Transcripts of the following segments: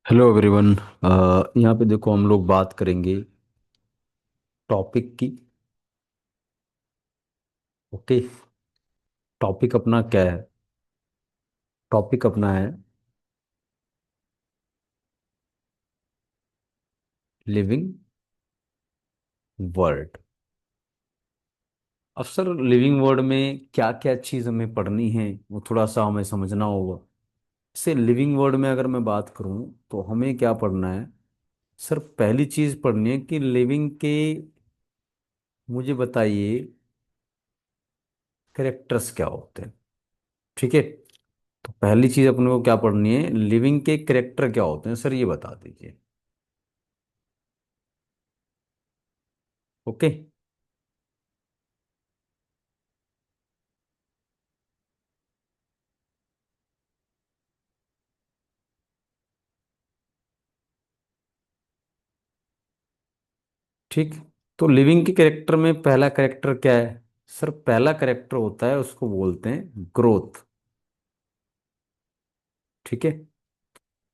Hello everyone. यहाँ पे देखो हम लोग बात करेंगे टॉपिक की। ओके। टॉपिक अपना क्या है? टॉपिक अपना है लिविंग वर्ल्ड। अब सर लिविंग वर्ल्ड में क्या क्या चीज़ हमें पढ़नी है वो थोड़ा सा हमें समझना होगा। जैसे लिविंग वर्ल्ड में अगर मैं बात करूँ तो हमें क्या पढ़ना है? सर पहली चीज़ पढ़नी है कि लिविंग के, मुझे बताइए, कैरेक्टर्स क्या होते हैं। ठीक है। तो पहली चीज़ अपने को क्या पढ़नी है, लिविंग के कैरेक्टर क्या होते हैं, सर ये बता दीजिए। ओके। ठीक। तो लिविंग के कैरेक्टर में पहला कैरेक्टर क्या है? सर पहला कैरेक्टर होता है, उसको बोलते हैं ग्रोथ। ठीक है।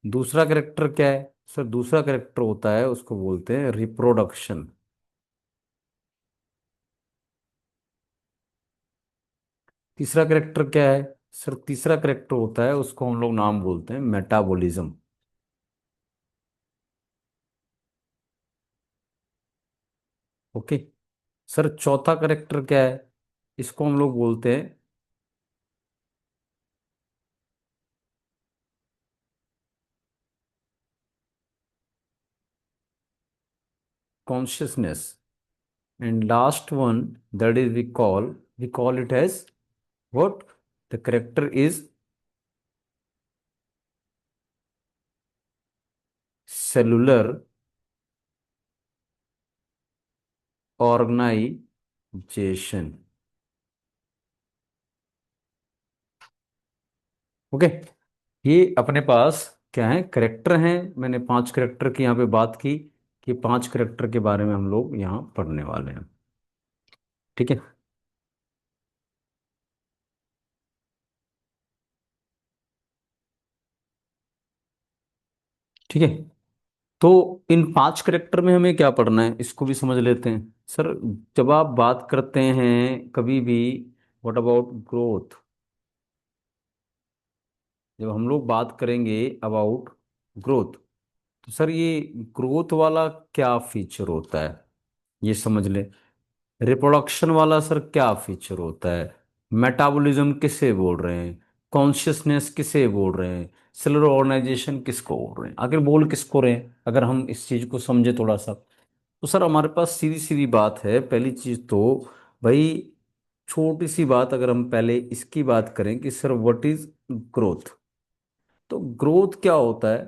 दूसरा कैरेक्टर क्या है? सर दूसरा कैरेक्टर होता है, उसको बोलते हैं रिप्रोडक्शन। तीसरा कैरेक्टर क्या है? सर तीसरा कैरेक्टर होता है, उसको हम लोग नाम बोलते हैं मेटाबॉलिज्म। ओके। सर चौथा कैरेक्टर क्या है? इसको हम लोग बोलते हैं consciousness. And last one, that is we call it as what? The character is cellular organisation. Okay. ये अपने पास क्या है, करेक्टर हैं। मैंने 5 करेक्टर की यहाँ पे बात की कि 5 करेक्टर के बारे में हम लोग यहाँ पढ़ने वाले हैं। ठीक है। ठीक है। तो इन 5 करेक्टर में हमें क्या पढ़ना है, इसको भी समझ लेते हैं सर। जब आप बात करते हैं कभी भी, व्हाट अबाउट ग्रोथ, जब हम लोग बात करेंगे अबाउट ग्रोथ, तो सर ये ग्रोथ वाला क्या फीचर होता है, ये समझ ले। रिप्रोडक्शन वाला सर क्या फीचर होता है? मेटाबॉलिज्म किसे बोल रहे हैं? कॉन्शियसनेस किसे बोल रहे हैं? सेलुलर ऑर्गेनाइजेशन किसको बोल रहे हैं? आखिर बोल किसको रहे हैं, अगर हम इस चीज को समझे थोड़ा सा। तो सर हमारे पास सीधी सीधी बात है, पहली चीज तो भाई, छोटी सी बात, अगर हम पहले इसकी बात करें कि सर व्हाट इज ग्रोथ। तो ग्रोथ क्या होता है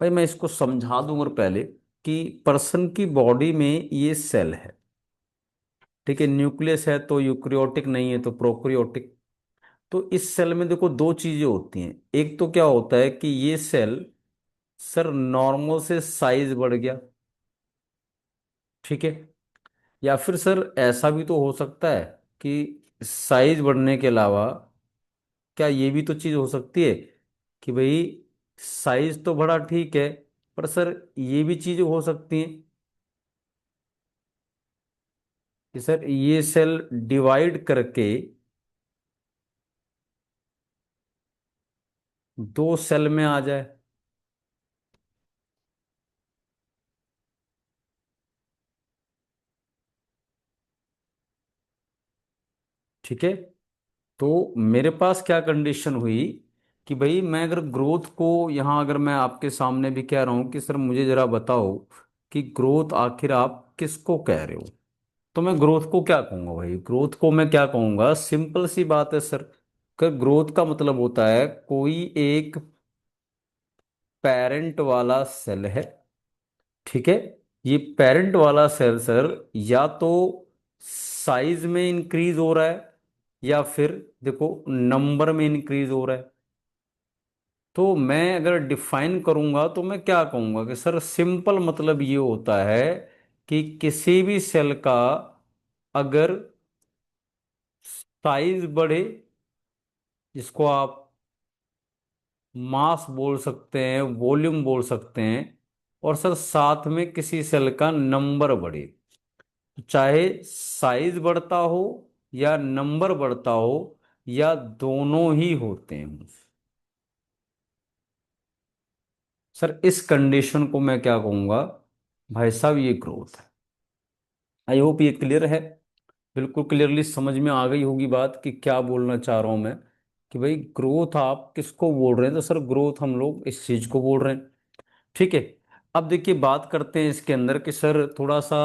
भाई, मैं इसको समझा दूंगा पहले कि पर्सन की बॉडी में ये सेल है। ठीक है। न्यूक्लियस है तो यूक्रियोटिक, नहीं है तो प्रोक्रियोटिक। तो इस सेल में देखो दो चीजें होती हैं। एक तो क्या होता है कि ये सेल सर नॉर्मल से साइज बढ़ गया। ठीक है। या फिर सर ऐसा भी तो हो सकता है कि साइज बढ़ने के अलावा क्या ये भी तो चीज हो सकती है कि भाई साइज तो बड़ा ठीक है, पर सर ये भी चीज हो सकती है कि सर ये सेल डिवाइड करके दो सेल में आ जाए। ठीक है। तो मेरे पास क्या कंडीशन हुई कि भाई मैं अगर ग्रोथ को यहाँ, अगर मैं आपके सामने भी कह रहा हूँ कि सर मुझे जरा बताओ कि ग्रोथ आखिर आप किसको कह रहे हो, तो मैं ग्रोथ को क्या कहूँगा भाई? ग्रोथ को मैं क्या कहूँगा, सिंपल सी बात है सर, कि ग्रोथ का मतलब होता है कोई एक पेरेंट वाला सेल है। ठीक है। ये पेरेंट वाला सेल सर या तो साइज में इंक्रीज हो रहा है या फिर देखो नंबर में इंक्रीज हो रहा है। तो मैं अगर डिफाइन करूंगा तो मैं क्या कहूंगा कि सर सिंपल मतलब ये होता है कि किसी भी सेल का अगर साइज बढ़े, जिसको आप मास बोल सकते हैं, वॉल्यूम बोल सकते हैं, और सर साथ में किसी सेल का नंबर बढ़े। चाहे साइज बढ़ता हो या नंबर बढ़ता हो या दोनों ही होते हैं, सर इस कंडीशन को मैं क्या कहूंगा, भाई साहब ये ग्रोथ है। आई होप ये क्लियर है, बिल्कुल क्लियरली समझ में आ गई होगी बात कि क्या बोलना चाह रहा हूं मैं। कि भाई ग्रोथ आप किसको बोल रहे हैं, तो सर ग्रोथ हम लोग इस चीज को बोल रहे हैं। ठीक है। अब देखिए बात करते हैं इसके अंदर कि सर थोड़ा सा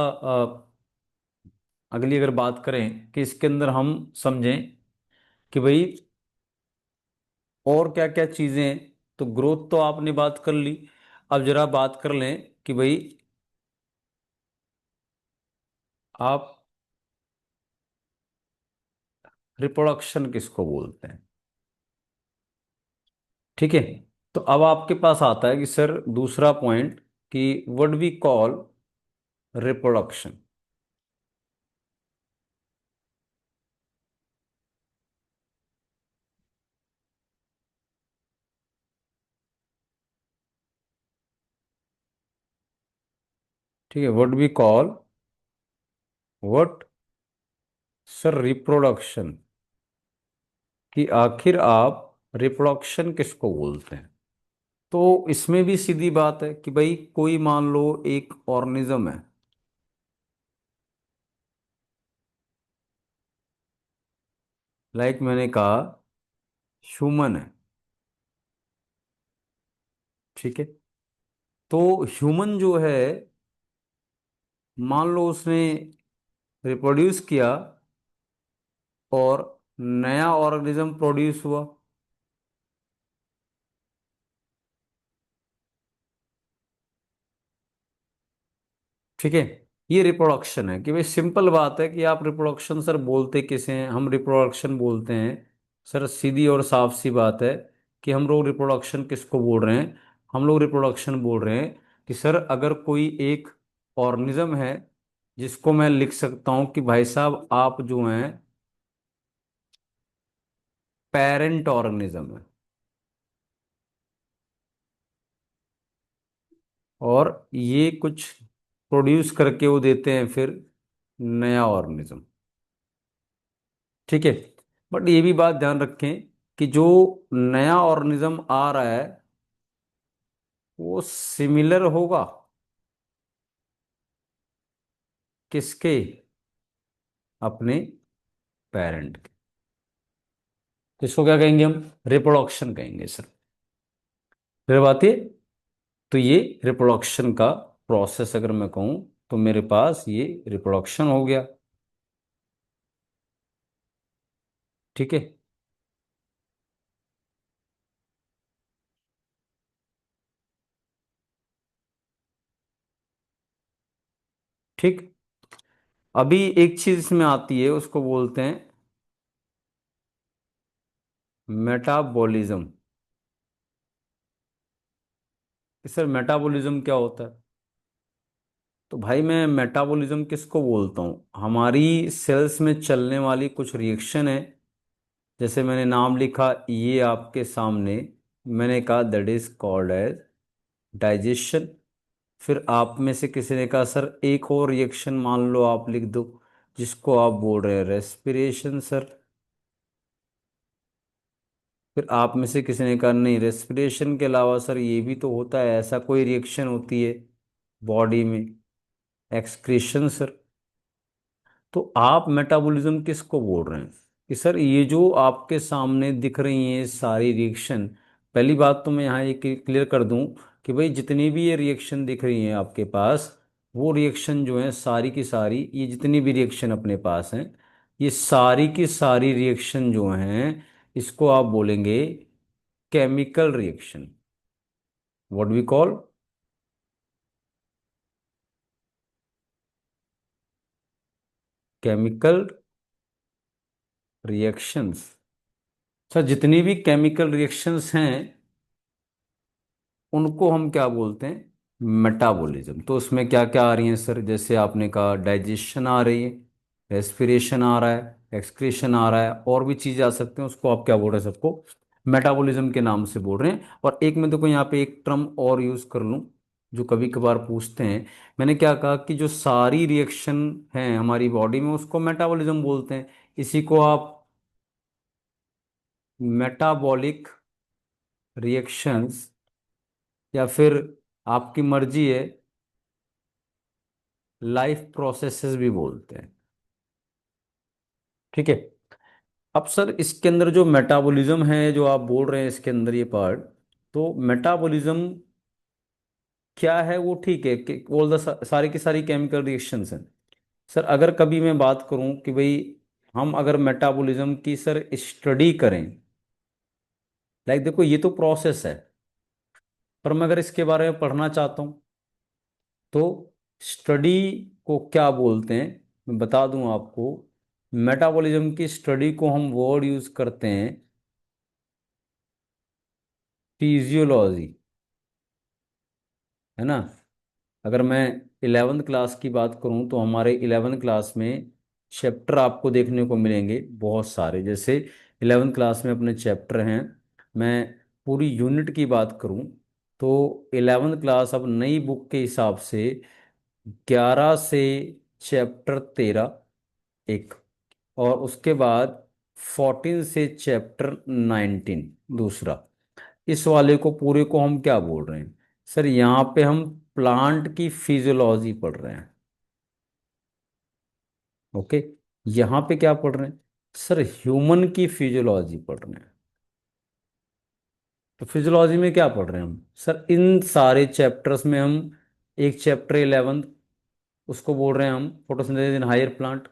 अगली अगर बात करें कि इसके अंदर हम समझें कि भाई और क्या क्या चीजें हैं। तो ग्रोथ तो आपने बात कर ली। अब जरा बात कर लें कि भाई आप रिप्रोडक्शन किसको बोलते हैं। ठीक है। तो अब आपके पास आता है कि सर दूसरा पॉइंट कि व्हाट वी कॉल रिप्रोडक्शन। ठीक है, what we call, what, sir reproduction, कि आखिर आप रिप्रोडक्शन किसको बोलते हैं। तो इसमें भी सीधी बात है कि भाई कोई मान लो एक ऑर्गेनिज्म है, लाइक मैंने कहा ह्यूमन है। ठीक है। तो ह्यूमन जो है, मान लो उसने रिप्रोड्यूस किया और नया ऑर्गेनिज्म प्रोड्यूस हुआ। ठीक है। ये रिप्रोडक्शन है कि भाई सिंपल बात है कि आप रिप्रोडक्शन सर बोलते किसे हैं, हम रिप्रोडक्शन बोलते हैं। सर सीधी और साफ सी बात है कि हम लोग रिप्रोडक्शन किसको बोल रहे हैं, हम लोग रिप्रोडक्शन बोल रहे हैं कि सर अगर कोई एक ऑर्गेनिज्म है जिसको मैं लिख सकता हूं कि भाई साहब आप जो हैं पेरेंट ऑर्गेनिज्म है, और ये कुछ प्रोड्यूस करके वो देते हैं फिर नया ऑर्गेनिज्म। ठीक है। बट ये भी बात ध्यान रखें कि जो नया ऑर्गेनिज्म आ रहा है वो सिमिलर होगा किसके, अपने पेरेंट के। तो इसको क्या कहेंगे हम, रिप्रोडक्शन कहेंगे सर। फिर बात ये, तो ये रिप्रोडक्शन का प्रोसेस अगर मैं कहूँ तो मेरे पास ये रिप्रोडक्शन हो गया। ठीक है। ठीक। अभी एक चीज इसमें आती है उसको बोलते हैं मेटाबॉलिज्म। सर मेटाबॉलिज्म क्या होता है। तो भाई मैं मेटाबॉलिज्म किसको बोलता हूँ, हमारी सेल्स में चलने वाली कुछ रिएक्शन है। जैसे मैंने नाम लिखा ये आपके सामने, मैंने कहा that is called as digestion. फिर आप में से किसी ने कहा सर एक और रिएक्शन मान लो आप लिख दो, जिसको आप बोल रहे हैं रेस्पिरेशन सर। फिर आप में से किसी ने कहा नहीं, रेस्पिरेशन के अलावा सर ये भी तो होता है, ऐसा कोई रिएक्शन होती है बॉडी में, एक्सक्रीशन सर। तो आप मेटाबॉलिज्म किसको बोल रहे हैं कि सर ये जो आपके सामने दिख रही हैं सारी रिएक्शन। पहली बात तो मैं यहाँ ये क्लियर कर दूं कि भाई जितनी भी ये रिएक्शन दिख रही हैं आपके पास, वो रिएक्शन जो है सारी की सारी, ये जितनी भी रिएक्शन अपने पास हैं, ये सारी की सारी रिएक्शन जो हैं इसको आप बोलेंगे chemical reaction. What we call chemical reactions. Sir जितनी भी केमिकल रिएक्शंस हैं उनको हम क्या बोलते हैं, मेटाबॉलिज्म। तो उसमें क्या क्या आ रही हैं सर, जैसे आपने कहा डाइजेशन आ रही है, रेस्पिरेशन आ रहा है, एक्सक्रीशन आ रहा है, और भी चीज़ आ सकते हैं, उसको आप क्या बोल रहे हैं सबको मेटाबॉलिज्म के नाम से बोल रहे हैं। और एक मैं देखो यहाँ पे एक टर्म और यूज कर लूँ, जो कभी कभार पूछते हैं। मैंने क्या कहा कि जो सारी रिएक्शन हैं हमारी बॉडी में उसको मेटाबॉलिज्म बोलते हैं। इसी को आप मेटाबॉलिक रिएक्शंस, या फिर आपकी मर्जी है लाइफ प्रोसेसेस भी बोलते हैं। ठीक है। अब सर इसके अंदर जो मेटाबॉलिज्म है जो आप बोल रहे हैं इसके अंदर ये पार्ट, तो मेटाबॉलिज्म क्या है वो ठीक है कि ऑल द सारी की सारी केमिकल रिएक्शंस हैं। सर अगर कभी मैं बात करूं कि भाई हम अगर मेटाबॉलिज्म की सर स्टडी करें, लाइक देखो ये तो प्रोसेस है, पर मैं अगर इसके बारे में पढ़ना चाहता हूं तो स्टडी को क्या बोलते हैं मैं बता दूं आपको। मेटाबॉलिज्म की स्टडी को हम वर्ड यूज करते हैं फिजियोलॉजी, है ना। अगर मैं 11th क्लास की बात करूं तो हमारे 11th क्लास में चैप्टर आपको देखने को मिलेंगे बहुत सारे। जैसे 11th क्लास में अपने चैप्टर हैं, मैं पूरी यूनिट की बात करूं तो 11th क्लास अब नई बुक के हिसाब से 11 से चैप्टर 13 एक, और उसके बाद 14 से चैप्टर 19 दूसरा। इस वाले को पूरे को हम क्या बोल रहे हैं सर, यहाँ पे हम प्लांट की फिजियोलॉजी पढ़ रहे हैं। ओके। यहाँ पे क्या पढ़ रहे हैं सर, ह्यूमन की फिजियोलॉजी पढ़ रहे हैं। तो फिजियोलॉजी में क्या पढ़ रहे हैं हम सर, इन सारे चैप्टर्स में हम एक चैप्टर 11 उसको बोल रहे हैं हम फोटोसिंथेसिस इन हायर प्लांट।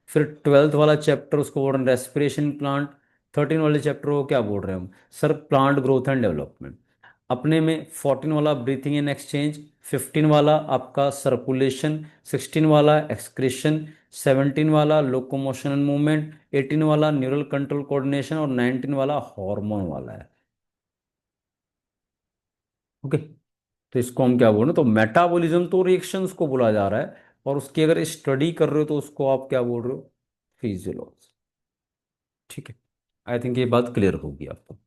फिर 12th वाला चैप्टर उसको बोल रहे हैं रेस्पिरेशन प्लांट। 13 वाले चैप्टर को क्या बोल रहे हैं हम sir, plant growth and development. अपने में 14 वाला ब्रीथिंग एंड एक्सचेंज, 15 वाला आपका सर्कुलेशन, 16 वाला एक्सक्रीशन, 17 वाला लोकोमोशन एंड मूवमेंट, 18 वाला न्यूरल कंट्रोल कोऑर्डिनेशन, और 19 वाला हार्मोन वाला है। ओके। तो इसको हम क्या बोल रहे हैं, तो मेटाबॉलिज्म तो रिएक्शंस को बोला जा रहा है, और उसकी अगर स्टडी कर रहे हो तो उसको आप क्या बोल रहे हो, फिजियोलॉजी। ठीक है। आई थिंक ये बात क्लियर होगी आपको।